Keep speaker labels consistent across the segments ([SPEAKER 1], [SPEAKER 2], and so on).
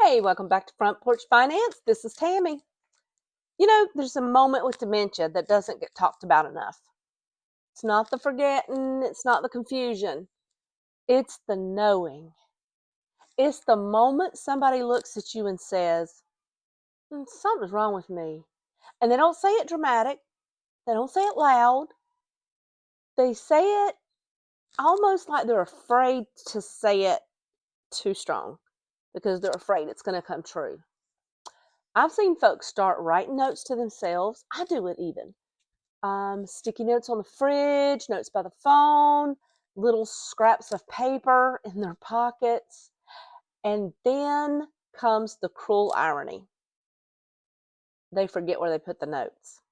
[SPEAKER 1] Hey, welcome back to Front Porch Finance. This is Tammy. There's a moment with dementia that doesn't get talked about enough. It's not the forgetting, it's not the confusion, it's the knowing. It's the moment somebody looks at you and says, something's wrong with me. And they don't say it dramatic, they don't say it loud, they say it almost like they're afraid to say it too strong because they're afraid it's going to come true. I've seen folks start writing notes to themselves. I do it even. Sticky notes on the fridge, notes by the phone, little scraps of paper in their pockets. And then comes the cruel irony. They forget where they put the notes.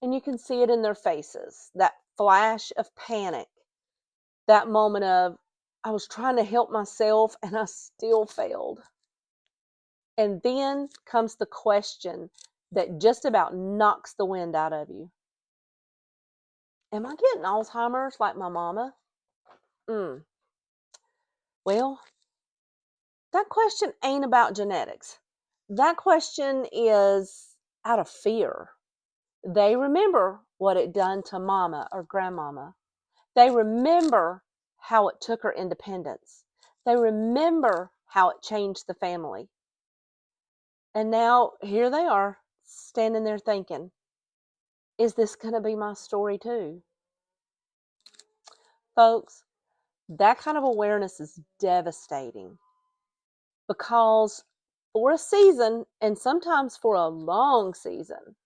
[SPEAKER 1] And you can see it in their faces, that flash of panic, that moment of, I was trying to help myself and I still failed. And then comes the question that just about knocks the wind out of you. Am I getting Alzheimer's like my mama? Well, that question ain't about genetics. That question is out of fear. They remember what it done to mama or grandmama. They remember how it took her independence. They remember how it changed the family. And now here they are standing there thinking, is this going to be my story too? Folks, that kind of awareness is devastating because for a season, and sometimes for a long season,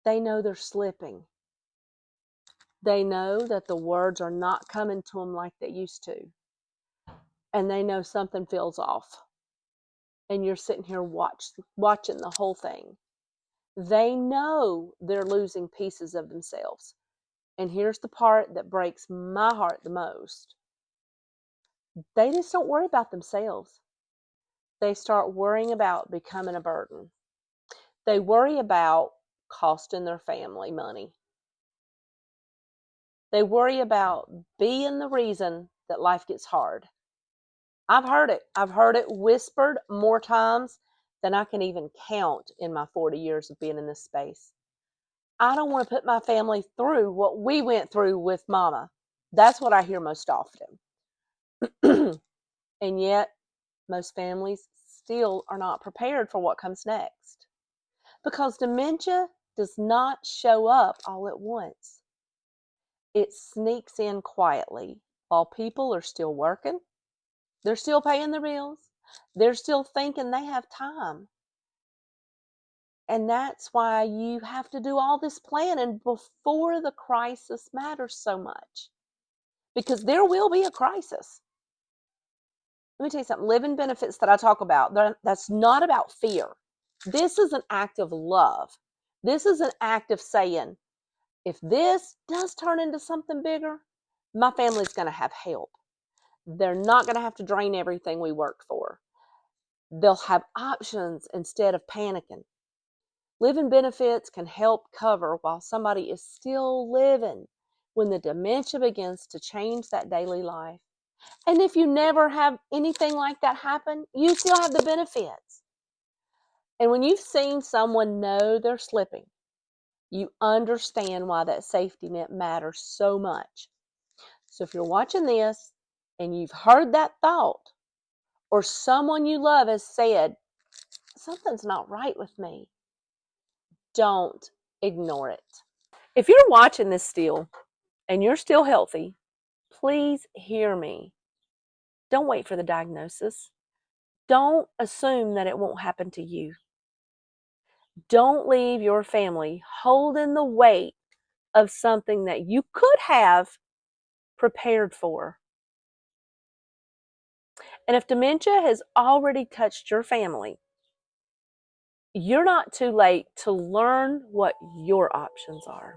[SPEAKER 1] they know they're slipping. They know that the words are not coming to them like they used to. And they know something feels off. And you're sitting here watching the whole thing. They know they're losing pieces of themselves. And here's the part that breaks my heart the most. They just don't worry about themselves. They start worrying about becoming a burden. They worry about costing their family money. They worry about being the reason that life gets hard. I've heard it. I've heard it whispered more times than I can even count in my 40 years of being in this space. I don't want to put my family through what we went through with mama. That's what I hear most often. And yet, most families still are not prepared for what comes next. Because dementia does not show up all at once. It sneaks in quietly while people are still working. They're still paying their bills. They're still thinking they have time. And that's why you have to do all this planning before the crisis matters so much. Because there will be a crisis. Let me tell you something. Living benefits that I talk about, that's not about fear. This is an act of love. This is an act of saying, if this does turn into something bigger, my family's going to have help. They're not going to have to drain everything we worked for. They'll have options instead of panicking. Living benefits can help cover while somebody is still living when the dementia begins to change that daily life. And if you never have anything like that happen, you still have the benefits. And when you've seen someone know they're slipping, you understand why that safety net matters so much. So if you're watching this and you've heard that thought, or someone you love has said, something's not right with me, don't ignore it. If you're watching this still and you're still healthy, please hear me. Don't wait for the diagnosis. Don't assume that it won't happen to you. Don't leave your family holding the weight of something that you could have prepared for. And if dementia has already touched your family, you're not too late to learn what your options are.